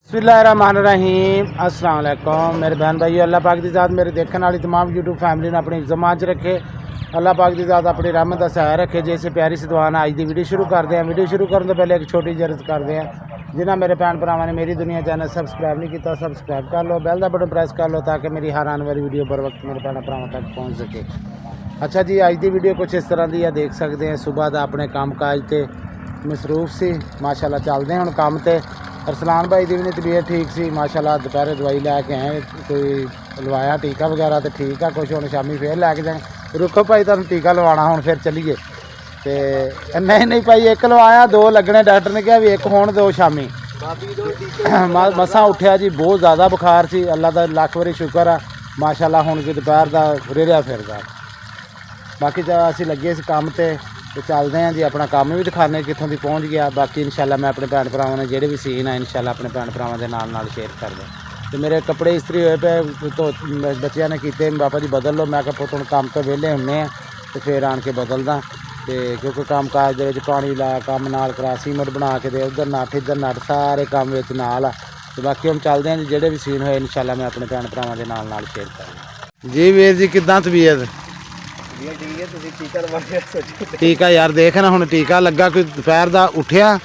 बिस्मिल्लाहिर्रहमानिर्रहीम अस्सलाम वालेकुम मेरे बहन भाई अल्लाह पाक दी ज़ात मेरे देखने वाली तमाम यूट्यूब फैमिली ने अपनी जमा च रखे। अल्लाह पाक दी ज़ात अपनी रहमत दा सहारा रखे। जैसे प्यारी सी दुआ ना अज दी वीडियो शुरू करते हैं। वीडियो शुरू करने तो पहले एक छोटी जी अर्ज करते हैं, जिन्हें मेरे भैन भरावां ने मेरी दुनिया चैनल सब्सक्राइब नहीं किया सब्सक्राइब कर लो, बैल का बटन प्रेस कर लो ताकि मेरी हर आने वाली वीडियो बर वक्त मेरे भैन भरावां तक पहुँच सके। अच्छा जी, अज की वीडियो कुछ इस तरह की है, देख सकते हैं सुबह का अपने काम काज से मसरूफ सी माशाल्लाह चलते हैं। हुण काम तो अरसलान भाई की भी नहीं तबीयत ठीक सी, माशाल्लाह दोपहर दवाई लैके आए, कोई लवाया टीका वगैरह तो ठीक है, कुछ हुण शामी फिर लैके जाए। रुको भाई तुहानूं टीका लवाना, हुण फिर चलीए। तो नहीं भाई एक लवाया, दो लगने, डॉक्टर ने कहा भी एक होण दो शामी। मसा उठिया जी, बहुत ज़्यादा बुखार सी। अल्लाह का लख वारी शुक्र है माशाल्लाह, हुण कि दोपहर का रिढ़िया फिरदा। बाकी असीं लगे इस काम तो चलते हैं जी, अपना काम भी दिखाने कितों की पहुँच गया। बाकी इंशाल्लाह मैं अपने भैन भरावां ने जेह्ड़े भी सीन है इंशाल्लाह अपने भैन भरावां दे नाल शेयर कर दें। तो मेरे कपड़े इस्त्री होए पे तो बच्चों ने किए, पापा जी बदल लो। मैं पुत हुण काम तो वेले हुन्ने तो फिर आन के बदलदा, तो क्योंकि काम काज दे विच पानी ला काम नाल करा, सीमेंट बना के दे, उधर नट इधर नट सारे काम विच नाल आ। तो बाकी हम चलते हैं जी, जेह्ड़े भी सीन होए इंशाल्लाह मैं अपने भैन भरावां दे नाल शेयर करूँगा। जी वीर जी किद्दां तबीयत? टीका यार देख ना, हुण टीका लगा, कोई दोपहर का उठिया,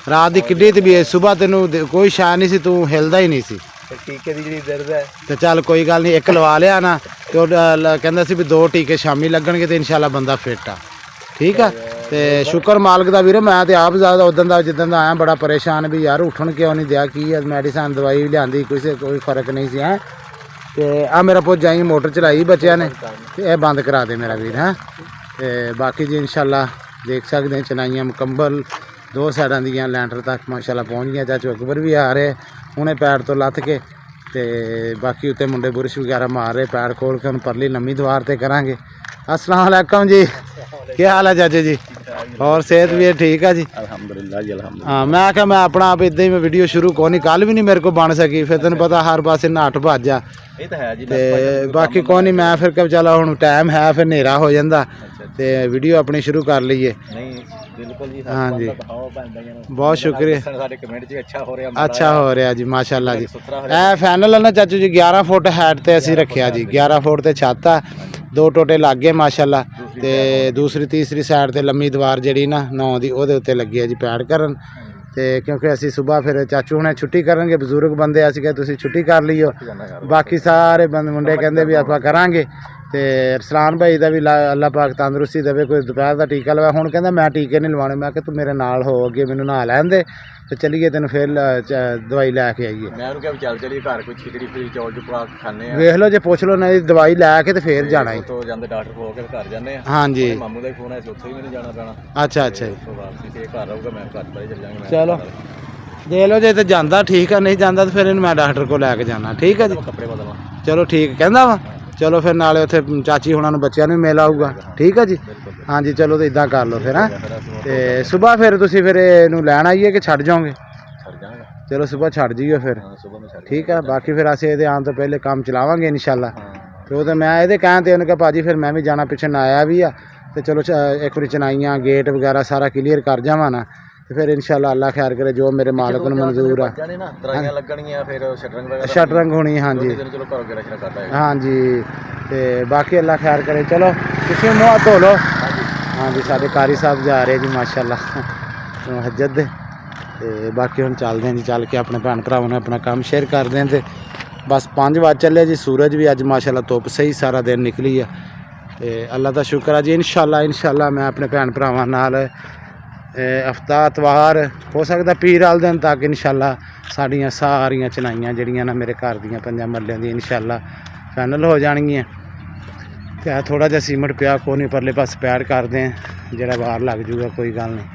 रात की किड्डी तबीयत, सुबह तेनों कोई शा नहीं सी, तू हिलदा ही नहीं सी। टीके दी जिहड़ी दर्द है तो चल कोई गल नहीं, एक लवा लिया ना, तो कहंदा सी भी 2 टीके शामी लगणगे तो इंशाल्लाह बंदा फिट आ, ठीक है। तो शुक्र मालक दा वीर, मैं तो आप ज़्यादा उदन दा जिदन दा आया बड़ा परेशान भी यार, उठन क्यों नहीं दिया, की मेडिसन दवाई भी लियांदी, कोई फर्क नहीं सी है। तो आ मेरा पुत जाई मोटर चलाई बच्चों ने, तो यह बंद करा दे मेरा वीर है। तो बाकी जी इंशाल्लाह देख सकते हैं चनाइयाँ मुकम्मल 2 साइडों दियाँ लैंटर तक माशाल्लाह पहुँच गया। चाचू अकबर भी आ रहे उन्हें पैर तो लथ के, तो बाकी उत्ते मुंडे बुरश वगैरह मार रहे, पैर खोल के हम परली लम्मी दीवार ते करांगे। अस्सलाम वालेकुम जी, क्या हाल है चाचे जी? और सेहत भी ठीक है जी? अल्हम्दुलिल्लाह जी अल्हम्दुलिल्लाह। हाँ मैं आख्या मैं अपना आप इदा ही मैं वीडियो शुरू को नहीं, कल भी नहीं मेरे को बन सकी, फिर तेन पता हर पासे नट भज आ। तो बाकी को नहीं, मैं फिर कब चलो हुण टाइम है, फिर नेरा हो जाता, तो वीडियो अपनी शुरू कर लीए। हाँ जी बहुत शुक्रिया, अच्छा हो रहा जी माशाल्लाह जी। ए फाइनल है ना चाचू जी, 11 फुट हाइट ते असीं रखिया जी, 11 फुट ते छत है, 2 टोटे लग गए माशाल्लाह। ते दूसरी तीसरी साइड ते लम्मी दीवार जी ना 9 दी ओहदे उत्ते लगी है जी पैड करन। तो क्योंकि असी सुबह फिर चाचू हुणे छुट्टी करनगे, बजुर्ग बंदे असीं कहा तुसीं छुट्टी कर लियो, बाकी सारे मुंडे कहंदे भी आपां करांगे। तो अरसलान भाई का भी अल्लाह पाक तंदरुस्ती देवे, कोई दोपहर का टीका लवाया, हुण कहंदा मैं टीके नहीं लवाने। मैं तू मेरे नाल हो अगे, मैनूं नहा लैन दे तो चलीए, तेन फिर दवाई लैके आईए। वेख लो जे पुछ लो नहीं दवाई लैके तो फिर जाना ही। हाँ जी अच्छा अच्छा चलो देख लो जे तो जाता ठीक है, नहीं जाता तो फिर मैं डॉक्टर को लैके जाना, ठीक है जी। चलो ठीक कहता वा, चलो फिर नाले उत्थे चाची हुणां नूं बच्चों नूं मिल आऊगा, ठीक है जी। हाँ जी चलो तो इदा कर लो फिर। हाँ तो सुबह फिर तुसीं फिर इहनूं लैण आइए कि छड्ड जाओगे? चलो सुबह छड्ड जाइयो फिर, ठीक है। बाकी फिर असीं इहदे आउण तो पहले काम चलावांगे इंशाल्लाह। तो मैं इहदे कहण ते उन्हें कहा भाजी फिर मैं भी जाना, पिछे नाया भी आ, तो चलो एक बारी चनाइयाँ गेट वगैरह सारा क्लीयर कर जावां ना, तो फिर इंशाल्लाह अल्लाह खैर करे जो मेरे मालक को मंजूर है। शटरंग होनी हाँ जी हाँ जी। तो बाकी अल्लाह खैर करे, चलो पिछले मुँह धो लो। हाँ जी साढ़े कारी साहब जा रहे जी माशाल्लाह हजत दे। तो बाकी हम चलते हैं जी, चल के अपने भैन भरावां ने अपना काम शेयर करते हैं। तो बस 5 बज चले जी, सूरज भी अज माशाल्लाह धुप्प सही सारा दिन निकली है। तो अल्लाह का शुक्र है जी, इंशाल्लाह मैं अपने भैन भरावां नाल हफ्ता इतवार हो सकता पीर वाले दिन तक इंशाल्लाह साड़ियाँ सारियां चनाइयाँ जड़ियाँ ना मेरे घर दियां 5 मरलियां दी इंशाल्लाह फाइनल हो जाएंगियाँ। तो थोड़ा जहा सीमेंट पिया को नहीं, परले पास पैड कर दें जरा बाहर लग जूगा, कोई गल नहीं।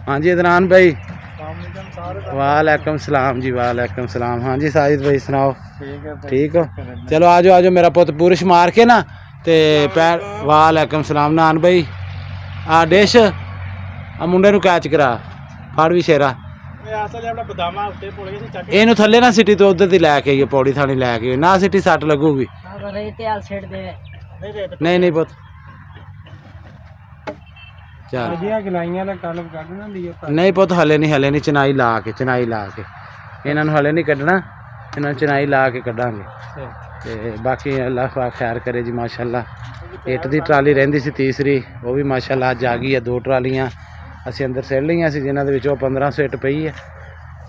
हाँ जी अदनान भाई वालेकुम सलाम जी, वालेकुम सलाम। हाँ जी साजिद भाई सुनाओ, ठीक हो? चलो आ जाओ मेरा पुत पुरुष मार के ना तो पैर। वालेकुम सलाम नान भाई आ डिश आ मुंडे नूं कैच करा, फड़ भी शेरा इनू थले ना सिटी तो उधर दी लैके आइए, पौड़ी थानी लैके ना सिटी सट लगूगी। नहीं पुत चल नहीं पुत हले नहीं चनाई ला के ਇਹਨਾਂ ਨੂੰ ਹਲੇ ਨਹੀਂ ਕੱਢਣਾ, ਇਹਨਾਂ ਨੂੰ ਚਨਾਈ ਲਾ ਕੇ ਕੱਢਾਂਗੇ। ਤੇ ਬਾਕੀ ਅੱਲਾਹ ਪਾਕ ਖੈਰ ਕਰੇ ਜੀ। ਮਾਸ਼ਾਅੱਲਾ ਇੱਟ ਦੀ ਟਰਾਲੀ ਰਹਿੰਦੀ ਸੀ ਤੀਸਰੀ, ਉਹ ਵੀ ਮਾਸ਼ਾਅੱਲਾ ਅੱਜ ਆ ਗਈ ਹੈ। 2 ਟਰਾਲੀਆਂ ਅਸੀਂ ਅੰਦਰ ਸਿੱਟ ਲਈਆਂ ਸੀ ਜਿਨ੍ਹਾਂ ਦੇ ਵਿੱਚ ਉਹ 1500 ਇੱਟ ਪਈ ਹੈ।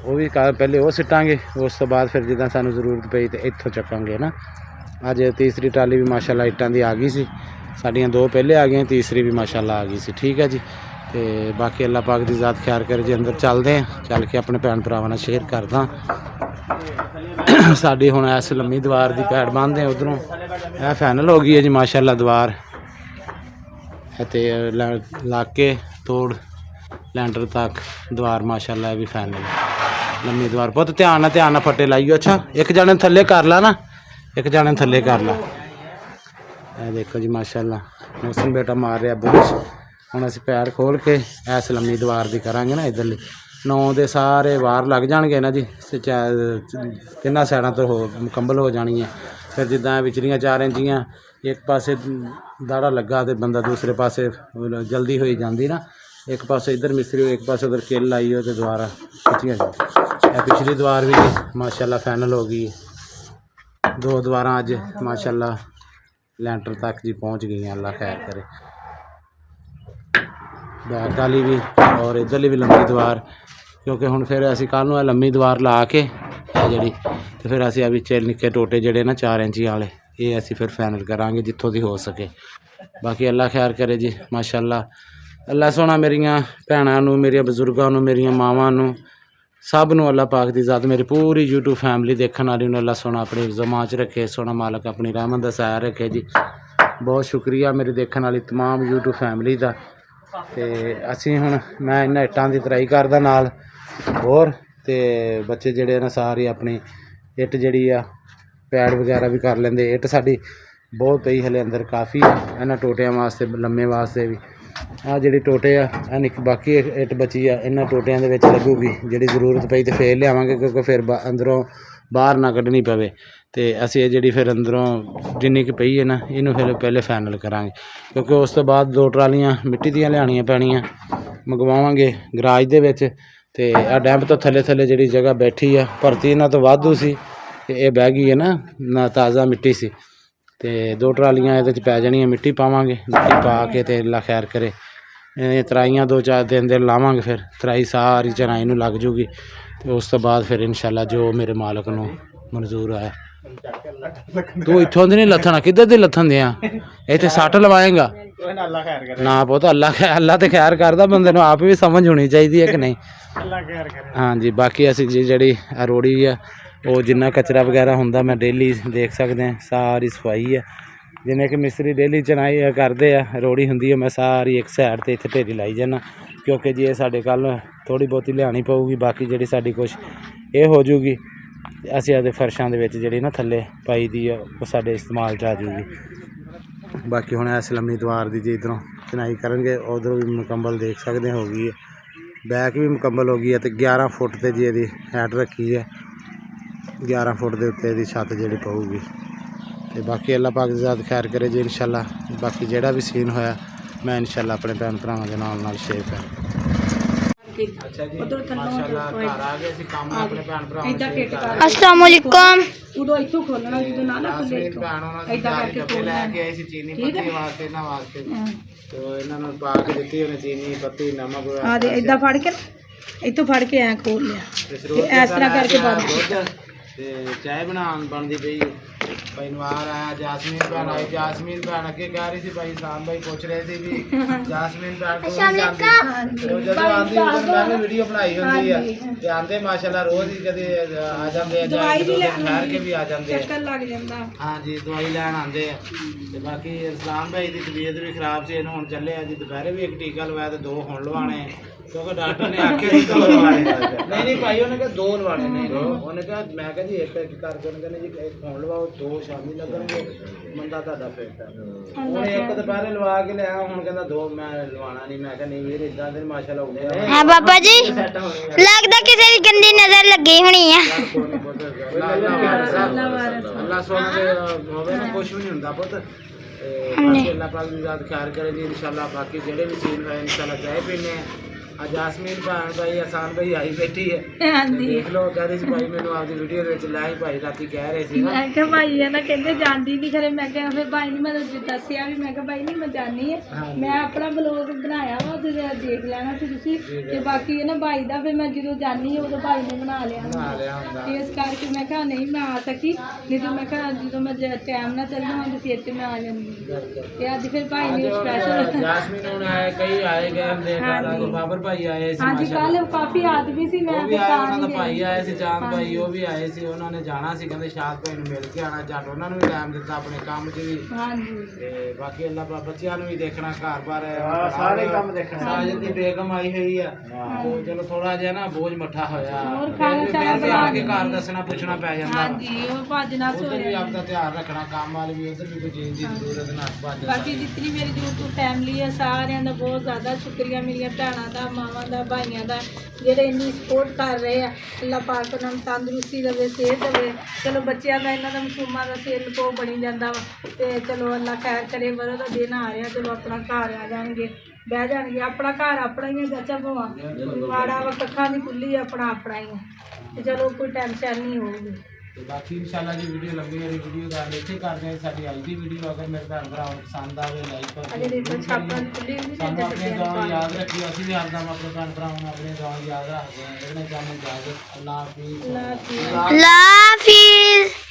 ਉਹ ਵੀ ਪਹਿਲੇ ਉਹ ਸਿੱਟਾਂਗੇ, ਉਸ ਤੋਂ ਬਾਅਦ ਫਿਰ ਜਿੱਦਾਂ ਸਾਨੂੰ ਜ਼ਰੂਰਤ ਪਈ ਤੇ ਇੱਥੋਂ ਚੱਕਾਂਗੇ ਨਾ। ਅੱਜ ਤੀਸਰੀ ਟਰਾਲੀ ਵੀ ਮਾਸ਼ਾਅੱਲਾ ਇੱਟਾਂ ਦੀ ਆ ਗਈ ਸੀ, ਸਾਡੀਆਂ 2 ਪਹਿਲੇ ਆ ਗਈਆਂ, ਤੀਸਰੀ ਵੀ ਮਾਸ਼ਾਅੱਲਾ ਆ ਗਈ ਸੀ। ਠੀਕ ਹੈ ਜੀ। ਤੇ ਬਾਕੀ ਅੱਲਾਹ ਪਾਕ ਦੀ ਜ਼ਾਤ ਖੈਰ ਕਰੇ ਜੀ। ਅੰਦਰ ਚੱਲਦੇ ਹਾਂ, ਚੱਲ ਕੇ ਆਪਣੇ ਭੈਣ ਭਰਾਵਾਂ ਨਾਲ ਸ਼ੇਅਰ ਕਰਦਾ। ਸਾਡੀ ਹੁਣ ਇਸ ਲੰਮੀ ਦੀਵਾਰ ਦੀ ਪੈੜ ਬੰਨ੍ਹਦੇ ਹਾਂ, ਉੱਧਰੋਂ ਇਹ ਫਾਈਨਲ ਹੋ ਗਈ ਹੈ ਜੀ ਮਾਸ਼ਾਅੱਲਾ ਦੀਵਾਰ। ਅਤੇ ਲਾ ਕੇ ਤੋੜ ਲੈਂਟਰ ਤੱਕ ਦੀਵਾਰ ਮਾਸ਼ਾਅੱਲਾ ਇਹ ਵੀ ਫਾਈਨਲ ਲੰਮੀ ਦੀਵਾਰ। ਬਹੁਤ ਧਿਆਨ ਨਾਲ ਫੱਟੇ ਲਾਈਓ। ਅੱਛਾ ਇੱਕ ਜਾਣੇ ਥੱਲੇ ਕਰ ਲਾ ਨਾ, ਇੱਕ ਜਾਣੇ ਥੱਲੇ ਕਰ ਲਾ। ਇਹ ਦੇਖੋ ਜੀ ਮਾਸ਼ਾਅੱਲਾ ਮੌਸਮ ਬੇਟਾ ਮਾਰ ਰਿਹਾ ਬੁਰਸ਼। ਹੁਣ ਅਸੀਂ ਪੈਰ ਖੋਲ ਕੇ ਇਸ ਲੰਮੀ ਦੀਵਾਰ ਦੀ ਕਰਾਂਗੇ ਨਾ ਇੱਧਰਲੀ 9 ਦੇ ਸਾਰੇ ਵਾਰ ਲੱਗ ਜਾਣਗੇ ਨਾ ਜੀ, 3 ਸਾਈਡਾਂ ਤੋਂ ਮੁਕੰਮਲ ਹੋ ਜਾਣੀ ਹੈ। ਫਿਰ ਜਿੱਦਾਂ ਵਿਚਲੀਆਂ 4 ਇੰਚੀਆਂ ਇੱਕ ਪਾਸੇ ਦਾੜਾ ਲੱਗਾ ਤੇ ਬੰਦਾ ਦੂਸਰੇ ਪਾਸੇ ਜਲਦੀ ਹੋਈ ਜਾਂਦੀ ਨਾ, ਇੱਕ ਪਾਸੇ ਇੱਧਰ ਮਿਸਤਰੀ ਹੋ, ਇੱਕ ਪਾਸੇ ਉਧਰ ਕਿੱਲ ਆਈ ਹੋ ਤੇ ਦੁਬਾਰਾ ਖਿੱਚੀਆਂ ਜਾਂਦੀਆਂ। ਇਹ ਪਿਛਲੀ ਦੀਵਾਰ ਵੀ ਮਾਸ਼ਾਅੱਲਾ ਫਾਈਨਲ ਹੋ ਗਈ। 2 ਦੀਵਾਰਾਂ ਅੱਜ ਮਾਸ਼ਾਅੱਲਾ ਲੈਂਟਰ ਤੱਕ ਜੀ ਪਹੁੰਚ ਗਈਆਂ। ਅੱਲਾ ਖੈਰ ਕਰੇ। ਬੈਕ ਵਾਲੀ ਵੀ ਔਰ ਇੱਧਰਲੀ ਵੀ ਲੰਮੀ ਦੀਵਾਰ, ਕਿਉਂਕਿ ਹੁਣ ਫਿਰ ਅਸੀਂ ਕੱਲ੍ਹ ਨੂੰ ਇਹ ਲੰਮੀ ਦੀਵਾਰ ਲਾ ਕੇ ਇਹ ਜਿਹੜੀ ਤੇ ਫਿਰ ਅਸੀਂ ਆ ਵਿੱਚ ਨਿੱਕੇ ਟੋਟੇ ਜਿਹੜੇ ਨਾ 4 ਇੰਚੀ ਵਾਲੇ ਇਹ ਅਸੀਂ ਫਿਰ ਫਾਈਨਲ ਕਰਾਂਗੇ ਜਿੱਥੋਂ ਦੀ ਹੋ ਸਕੇ। ਬਾਕੀ ਅੱਲਾ ਖੈਰ ਕਰੇ ਜੀ ਮਾਸ਼ਾਅੱਲਾ। ਅੱਲਾ ਸੋਹਣਾ ਮੇਰੀਆਂ ਭੈਣਾਂ ਨੂੰ, ਮੇਰੀਆਂ ਬਜ਼ੁਰਗਾਂ ਨੂੰ, ਮੇਰੀਆਂ ਮਾਵਾਂ ਨੂੰ, ਸਭ ਨੂੰ ਅੱਲਾ ਪਾਕ ਦੀ ਜ਼ਾਤ, ਮੇਰੀ ਪੂਰੀ YouTube ਫੈਮਿਲੀ ਦੇਖਣ ਵਾਲੀ ਨੂੰ ਅੱਲਾ ਸੋਹਣਾ ਆਪਣੀ ਜ਼ਮਾਂ 'ਚ ਰੱਖੇ। ਸੋਹਣਾ ਮਾਲਕ ਆਪਣੀ ਰਹਿਮਤ ਦਾ ਸਾਇਆ ਰੱਖੇ ਜੀ। ਬਹੁਤ ਸ਼ੁਕਰੀਆ ਮੇਰੀ ਦੇਖਣ ਵਾਲੀ ਤਮਾਮ YouTube ਫੈਮਿਲੀ ਦਾ। ਤੇ ਅਸੀਂ ਹੁਣ ਮੈਂ ਇਹਨਾਂ ਇੱਟਾਂ ਦੀ ਤਰਾਈ ਕਰਦਾ ਨਾਲ ਹੋਰ, ਤੇ ਬੱਚੇ ਜਿਹੜੇ ਨਾ ਸਾਰੇ ਆਪਣੀ ਇੱਟ ਜਿਹੜੀ ਆ ਪੈੜ ਵਗੈਰਾ ਵੀ ਕਰ ਲੈਂਦੇ। ਇੱਟ ਸਾਡੀ ਬਹੁਤ ਪਈ ਹਲੇ ਅੰਦਰ ਕਾਫੀ ਆ ਇਹਨਾਂ ਟੋਟਿਆਂ ਵਾਸਤੇ, ਲੰਮੇ ਵਾਸਤੇ ਵੀ। ਆਹ ਜਿਹੜੀ ਟੋਟੇ ਆ ਇਹ ਨਿੱਕ, ਬਾਕੀ ਇੱਟ ਬਚੀ ਆ ਇਹਨਾਂ ਟੋਟਿਆਂ ਦੇ ਵਿੱਚ ਲੱਗੂਗੀ। ਜਿਹੜੀ ਜ਼ਰੂਰਤ ਪਈ ਤੇ ਫੇਰ ਲਿਆਵਾਂਗੇ, ਕਿਉਂਕਿ ਫਿਰ ਅੰਦਰੋਂ ਬਾਹਰ ਨਾ ਕੱਢਣੀ ਪਵੇ। ਤੇ ਅਸੀਂ ਇਹ ਜਿਹੜੀ ਫਿਰ ਅੰਦਰੋਂ ਜਿੰਨੀ ਕੁ ਪਈ ਹੈ ਨਾ ਇਹਨੂੰ ਫਿਰ ਪਹਿਲੇ ਫਾਈਨਲ ਕਰਾਂਗੇ, ਕਿਉਂਕਿ ਉਸ ਤੋਂ ਬਾਅਦ 2 ਟਰਾਲੀਆਂ ਮਿੱਟੀ ਦੀਆਂ ਲਿਆਉਣੀਆਂ ਪੈਣੀਆਂ, ਮੰਗਵਾਵਾਂਗੇ ਗਰਾਜ ਦੇ ਵਿੱਚ। ਤੇ ਆਹ ਡੈਂਪ ਤੋਂ ਥੱਲੇ ਜਿਹੜੀ ਜਗ੍ਹਾ ਬੈਠੀ ਆ ਭਰਤੀ ਇਹਨਾਂ ਤੋਂ ਵਾਧੂ ਸੀ ਤੇ ਇਹ ਬਹਿ ਗਈ ਹੈ ਨਾ ਤਾਜ਼ਾ ਮਿੱਟੀ ਸੀ। ਤੇ 2 ਟਰਾਲੀਆਂ ਇਹਦੇ 'ਚ ਪੈ ਜਾਣੀਆਂ, ਮਿੱਟੀ ਪਾਵਾਂਗੇ। ਮਿੱਟੀ ਪਾ ਕੇ ਤੇ ਅੱਲਾ ਖੈਰ ਕਰੇ ਇਹ ਤਰਾਈਆਂ 2-4 ਦਿਨ ਦੇ ਲਾਵਾਂਗੇ। ਫਿਰ ਤਰਾਈ ਸਾਰੀ ਚਨਾਈ ਨੂੰ ਲੱਗ ਜੂਗੀ ਤੇ ਉਸ ਤੋਂ ਬਾਅਦ ਫਿਰ ਇਨਸ਼ਾਅੱਲਾ ਜੋ ਮੇਰੇ ਮਾਲਕ ਨੂੰ ਮਨਜ਼ੂਰ ਆਇਆ। ਤੂੰ ਇੱਥੋਂ ਦੀ ਨਹੀਂ ਲੱਥਣਾ, ਕਿੱਧਰ ਦੀ ਲੱਥਣ ਦਿਆਂ? ਇੱਥੇ ਸੱਟ ਲਵਾਏਗਾ ਨਾ ਪੁੱਤ। ਅੱਲਾ ਤੇ ਖੈਰ ਕਰਦਾ, ਬੰਦੇ ਨੂੰ ਆਪ ਵੀ ਸਮਝ ਹੋਣੀ ਚਾਹੀਦੀ ਹੈ ਕਿ ਨਹੀਂ। ਹਾਂਜੀ ਬਾਕੀ ਅਸੀਂ ਜਿਹੜੀ ਰੋੜੀ ਆ ਉਹ ਜਿੰਨਾ ਕਚਰਾ ਵਗੈਰਾ ਹੁੰਦਾ ਮੈਂ ਡੇਲੀ ਦੇਖ ਸਕਦੇ ਹਾਂ ਸਾਰੀ ਸਫਾਈ ਹੈ। ਜਿਵੇਂ ਕਿ ਮਿਸਤਰੀ ਡੇਲੀ ਚਨਾਈ ਕਰਦੇ ਆ, ਰੋੜੀ ਹੁੰਦੀ ਹੈ ਮੈਂ ਸਾਰੀ ਇੱਕ ਸਾਈਡ 'ਤੇ ਇੱਥੇ ਢੇਰੀ ਲਾਈ ਜਾਂਦਾ, ਕਿਉਂਕਿ ਜੀ ਇਹ ਸਾਡੇ ਕੱਲ੍ਹ ਥੋੜ੍ਹੀ ਬਹੁਤੀ ਲਿਆਉਣੀ ਪਊਗੀ। ਬਾਕੀ ਜਿਹੜੀ ਸਾਡੀ ਕੁਛ ਇਹ ਹੋ ਜੂਗੀ, ਅਸੀਂ ਆਪਦੇ ਫਰਸ਼ਾਂ ਦੇ ਵਿੱਚ ਜਿਹੜੀ ਨਾ ਥੱਲੇ ਪਾਈ ਦੀ ਆ ਉਹ ਸਾਡੇ ਇਸਤੇਮਾਲ 'ਚ ਆ ਜੂਗੀ। ਬਾਕੀ ਹੁਣ ਇਸ ਲੰਮੀ ਦੀਵਾਰ ਦੀ ਜੀ ਇੱਧਰੋਂ ਚਨਾਈ ਕਰਨਗੇ, ਉੱਧਰੋਂ ਵੀ ਮੁਕੰਮਲ ਦੇਖ ਸਕਦੇ ਹੋ ਗਈ ਹੈ। ਬੈਕ ਵੀ ਮੁਕੰਮਲ ਹੋ ਗਈ ਹੈ ਤੇ 11 ਫੁੱਟ 'ਤੇ ਜੀ ਇਹਦੀ ਹੈਡ ਰੱਖੀ ਹੈ। 11 ਫੁੱਟ ਦੇ ਉੱਤੇ ਇਹਦੀ ਛੱਤ ਜਿਹੜੀ ਪਊਗੀ। ਤੇ ਬਾਕੀ ਅੱਲਾ ਪਾਕ ਦੀ ਜ਼ਾਤ ਖੈਰ ਕਰੇ ਜੀ ਇਨਸ਼ਾਅੱਲਾ। ਬਾਕੀ ਜਿਹੜਾ ਵੀ ਸੀਨ ਹੋਇਆ ਮੈਂ ਇਨਸ਼ਾਅੱਲਾ ਆਪਣੇ ਭੈਣ ਭਰਾਵਾਂ ਦੇ ਨਾਲ ਸ਼ੇਅਰ ਕਰਾਂ। ਅੱਛਾ ਜੀ ਮਾਸ਼ਾਅੱਲਾ ਘਰ ਆ ਗਏ ਅਸੀਂ ਕੰਮ ਆਪਣੇ ਭੈਣ ਭਰਾਵਾਂ ਨੂੰ ਸ਼ੇਅਰ ਕਰ। अस्सलाम वालेकुम। ਉਦੋਂ ਇੱਥੋਂ ਖੋਲਣਾ ਜਦੋਂ ਨਾ ਨਾ ਖੁੱਲੇ ਭੈਣ ਉਹਨਾਂ ਨੂੰ ਕਰਕੇ ਲੈ ਕੇ ਆਏ ਸੀ ਚੀਨੀ ਪੱਤੀ ਵਾਸਤੇ, ਇਹਨਾਂ ਵਾਸਤੇ। ਤੇ ਇਹਨਾਂ ਨੂੰ ਪਾ ਕੇ ਦਿੱਤੀ ਉਹਨੇ ਚੀਨੀ ਪੱਤੀ ਨਮਕ ਆ ਦੇ ਇਦਾਂ ਫੜ ਕੇ ਇੱਥੋਂ ਫੜ ਕੇ ਐ ਖੋਲ ਲਿਆ ਤੇ ਇਸ ਤਰ੍ਹਾਂ ਕਰਕੇ ਬੰਦ। ਤੇ ਚਾਹ ਬਣਦੀ ਪਈ ਭਾਈ ਨਵਾਰ ਆਇਆ। ਜਾਸਮੀਨ ਭੈਣ ਆਈ। ਜਾਸਮੀਨ ਭੈਣ ਅੱਗੇ ਕਹਿ ਰਹੀ ਸੀ ਭਾਈ ਇਸਲਾਮ ਭਾਈ ਪੁੱਛ ਰਹੇ ਸੀ ਵੀ ਜਾਸਮੀਨ ਭੈਣ ਕੋਲ ਜਾਂਦੀ, ਉਹ ਜਦੋਂ ਆਉਂਦੀ ਉਦੋਂ ਮੈਂ ਵੀ ਵੀਡੀਓ ਬਣਾਈ ਹੁੰਦੀ ਆ ਤੇ ਆਉਂਦੇ ਮਾਸ਼ਾਅੱਲਾ ਰੋਜ਼ ਹੀ ਕਦੇ ਆ ਜਾਂਦੇ ਆ, ਠਹਿਰ ਕੇ ਵੀ ਆ ਜਾਂਦੇ ਆ। ਚੱਕਰ ਲੱਗ ਜਾਂਦਾ। ਹਾਂਜੀ ਦਵਾਈ ਲੈਣ ਆਉਂਦੇ ਆ। ਤੇ ਬਾਕੀ ਇਸਲਾਮ ਭਾਈ ਦੀ ਤਬੀਅਤ ਵੀ ਖਰਾਬ ਸੀ, ਇਹਨੂੰ ਹੁਣ ਚੱਲੇ ਆ ਜੀ ਦੁਪਹਿਰੇ ਵੀ ਇੱਕ ਟੀਕਾ ਲਵਾਇਆ ਤੇ 2 ਹੁਣ ਲਵਾਉਣੇ, ਕਿਉਂਕਿ ਡਾਕਟਰ ਨੇ ਆਖਿਆ ਸੀ 2 ਲਵਾਉਣੇ। ਨਹੀਂ ਭਾਈ ਉਹਨੇ ਕਿਹਾ 2 ਲਵਾਉਣੇ ਨੇ। ਉਹਨੇ ਕਿਹਾ ਮੈਂ ਕਿਹਾ ਜੀ ਇੱਕ ਕਰਕੇ ਉਹਨੇ ਕਹਿੰਦੇ ਜੀ ਇੱਕ ਹੁਣ ਲਵਾਓ, 2 ਸ਼ਾਮੀ ਲੱਗਣਗੇ, ਬੰਦਾ ਤੁਹਾਡਾ ਫਿੱਟ ਹੈ। ਉਹਨੇ ਇੱਕ ਦੁਪਹਿਰੇ ਲਵਾ ਕੇ ਲਿਆ, ਹੁਣ ਕਹਿੰਦਾ 2 ਮੈਂ ਲਵਾਉਣਾ ਨਹੀਂ। ਮੈਂ ਕਿਹਾ ਨਹੀਂ ਵੀਰ ਇਦਾਂ ਦੇ ਮਾਸ਼ਾਅੱਲਾ ਹੁੰਦੇ ਨੇ। हाँ बाबा जी लगता किसी की गंदी नजर लगी होनी है। ਅੱਲਾ ਸੋਹਣਾ ਦੇ ਹੋਵੇ ਨਾ ਕੁਛ ਵੀ ਨਹੀਂ ਹੁੰਦਾ ਪੁੱਤ। ਤੇ ਬਾਕੀ ਅੱਲਾ ਪਾਕ ਦੀ ਜ਼ਾਤ ਖੈਰ ਕਰੇ ਜੀ ਇਨਸ਼ਾਅੱਲਾ। ਬਾਕੀ ਜਿਹੜੇ ਵੀ ਸੀਨ ਹੋਏ ਇਨਸ਼ਾਅੱਲਾ ਚਾਹ ਪੀਨੇ ਆ ਜਾਸਮੀਨ ਭੈਣ ਭਾਈ ਆਸਾਨ ਭਾਈ ਆਈ ਬੈਠੀ ਹੈ ਹਾਂਜੀ ਦੇਖ ਲਓ ਕਹਿ ਰਹੀ ਸੀ ਭਾਈ ਮੈਨੂੰ ਆਪਦੀ ਵੀਡੀਓ ਦੇ ਵਿੱਚ ਲਾਈ ਭਾਈ ਰਾਤੀ ਕਹਿ ਰਹੇ ਸੀ ਨਾ ਮੈਂ ਕਿਹਾ ਭਾਈ ਇਹ ਨਾ ਕਹਿੰਦੇ ਜਾਂਦੀ ਨਹੀਂ ਖਰੇ ਮੈਂ ਕਿਹਾ ਫਿਰ ਭਾਈ ਨੂੰ ਮੈਂ ਦੱਸਿਆ ਵੀ ਮੈਂ ਕਿਹਾ ਭਾਈ ਨਹੀਂ ਮੈਂ ਜਾਣੀ ਹੈ ਹਾਂਜੀ। ਮੈਂ ਆਪਣਾ ਬਲੌਗ ਬਣਾਇਆ ਵਾ ਉਹਦੇ ਦੇਖ ਲੈਣਾ ਸੀ ਤੁਸੀਂ ਤੇ ਬਾਕੀ ਇਹ ਨਾ ਭਾਈ ਦਾ ਫਿਰ ਮੈਂ ਜਦੋਂ ਜਾਣੀ ਹੈ ਉਦੋਂ ਭਾਈ ਨੇ ਬਣਾ ਲਿਆ ਬਣਾ ਲਿਆ ਹੁੰਦਾ ਤੇ ਇਸ ਕਰਕੇ ਮੈਂ ਕਿਹਾ ਨਹੀਂ ਮੈਂ ਆ ਸਕੀ ਨਹੀਂ ਤਾਂ ਮੈਂ ਕਿਹਾ ਜਦੋਂ ਮੈਂ ਟਾਈਮ ਨਾਲ ਚੱਲ ਜਾਵਾਂਗੀ ਫਿਰ ਤੇ ਮੈਂ ਆ ਜਾਂਦੀ ਤੇ ਅੱਜ ਫਿਰ ਭਾਈ ਨੇ ਸਪੈਸ਼ਲ ਜਾਸਮੀਨ ਹੁਣ ਆਏ ਕਈ ਆਏ ਗਏ ਹਮ ਦੇਖ ਰਹਾ ਤਾਂ ਬਾਬਰ ਭਾਈ ਆਏ ਸੀ ਹਾਂਜੀ ਕੱਲ ਕਾਫੀ ਆਦਮੀ ਸੀ ਮੈਂ ਉਹ ਵੀ ਫਿਰ ਆਏ ਤਾਂ ਉਹਨਾਂ ਦਾ ਨਹੀਂ ਭਾਈ ਗਈ। ਆਏ ਸੀ ਚਾਂਦ ਭਾਈ ਉਹ ਵੀ ਆਏ ਸੀ ਉਹਨਾਂ ਨੇ ਜਾਣਾ ਸੀ ਕਹਿੰਦੇ ਸ਼ਾਦ ਭਾਈ ਨੂੰ ਮਿਲ ਕੇ ਆਣਾ ਝੱਟ ਉਹਨਾਂ ਨੂੰ ਵੀ ਟਾਈਮ ਦਿੱਤਾ ਆਪਣੇ ਕੰਮ 'ਚ ਵੀ ਹਾਂਜੀ ਤੇ ਬਾਕੀ ਅੱਲਾ ਪਾ ਬੱਚਿਆਂ ਨੂੰ ਵੀ ਦੇਖਣਾ ਘਰ-ਬਾਰ ਸਾਰੇ ਕੰਮ ਦੇਖਣੇ। ਸਾਜਦ ਦੀ ਬੇਗਮ ਆਈ ਹੋਈ ਆ ਉਹ ਚਲੋ ਥੋੜਾ ਜਿਹਾ ਨਾ ਬੋਝ ਮੱਠਾ ਹੋਇਆ ਹੋਰ ਖਾਣਾ ਫਿਰ ਸਾਰਾ ਵੀ ਆ ਕੇ ਘਰ ਦੱਸਣਾ ਪੁੱਛਣਾ ਪੈ ਜਾਂਦਾ ਵਾ। ਹਾਂਜੀ ਉਹ ਭੱਜ ਨਾ ਉਧਰ ਵੀ ਸੋਇਆ ਆਪਦਾ ਧਿਆਨ ਰੱਖਣਾ ਕੰਮ ਵਾਲੇ ਵੀ ਉਧਰ ਵੀ ਕੋਈ ਚੀਜ਼ ਦੀ ਜ਼ਰੂਰਤ ਨਾ ਭੱਜ ਬਾਕੀ ਜਿਤਨੀ ਮੇਰੀ YouTube ਫੈਮਿਲੀ ਹੈ ਸਾਰਿਆਂ ਦਾ ਬਹੁਤ ਜ਼ਿਆਦਾ ਸ਼ੁਕਰੀਆ ਮੇਰੀਆਂ ਭੈਣਾਂ ਦਾ ਮਾਵਾਂ ਦਾ ਭਾਈਆਂ ਦਾ ਜਿਹੜੇ ਇੰਨੀ ਸਪੋਰਟ ਕਰ ਰਹੇ ਆ ਅੱਲਾਹ ਪਾਕ ਉਹਨਾਂ ਨੂੰ ਤੰਦਰੁਸਤੀ ਦੇਵੇ ਸਿਹਤ ਦੇਵੇ ਚਲੋ ਬੱਚਿਆਂ ਦਾ ਇਹਨਾਂ ਦਾ ਮਾਸੂਮਾਂ ਦਾ ਸਿਰ ਕੋ ਬਣੀ ਜਾਂਦਾ ਵਾ ਤੇ ਚਲੋ ਅੱਲਾਹ ਖੈਰ ਕਰੇ ਵਰੋ ਦਾ ਦਿਨ ਆ ਰਿਹਾ ਚਲੋ ਆਪਣਾ ਘਰ ਆ ਜਾਣਗੇ ਬਹਿ ਜਾਣਗੇ ਆਪਣਾ ਘਰ ਆਪਣਾ ਹੀ ਹੈ ਚਾਚਾ ਭਵਾ ਮਾੜਾ ਵਾ ਕੱਖਾਂ ਦੀ ਖੁੱਲੀ ਆਪਣਾ ਆਪਣਾ ਹੀ ਹੈ ਤੇ ਚਲੋ ਕੋਈ ਟੈਨਸ਼ਨ ਨਹੀਂ ਹੋਊਗੀ ਤੇ ਬਾਕੀ ਇਨਸ਼ਾਅੱਲਾ ਜੀ ਵੀਡੀਓ ਲੰਬੀ ਵਾਲੀ ਵੀਡੀਓ ਦਾ ਇੱਥੇ ਕਰਦੇ ਹਾਂ ਸਾਡੀ ਅੱਜ ਦੀ ਵੀਡੀਓ ਅਗਰ ਮੇਰੇ ਭੈਣ ਭਰਾਵਾਂ ਨੂੰ ਪਸੰਦ ਆਵੇ ਲਾਈਕ ਅਜੇ ਕਰਕੇ ਦੇਖੋ ਛਾਪਾਂ ਦੀ ਖੁੱਲੀ ਵੀ ਸਾਨੂੰ ਆਪਣੇ ਨਹੀਂ ਦੁਆ ਯਾਦ ਰੱਖਿਓ ਅਸੀਂ ਵੀ ਹਰਦਮ ਆਪਣੇ ਭੈਣ ਭਰਾਵਾਂ ਨੂੰ ਆਪਣੇ ਦੁਆ ਯਾਦ ਰੱਖਦੇ ਹਾਂ ਇਹਨੇ ਜਾਨੂੰ ਇਜਾਜ਼ਤ ਅੱਲਾਹ ਹਾਫਿਜ਼ ਅੱਲਾਹ ਹਾਫਿਜ਼। लाफिज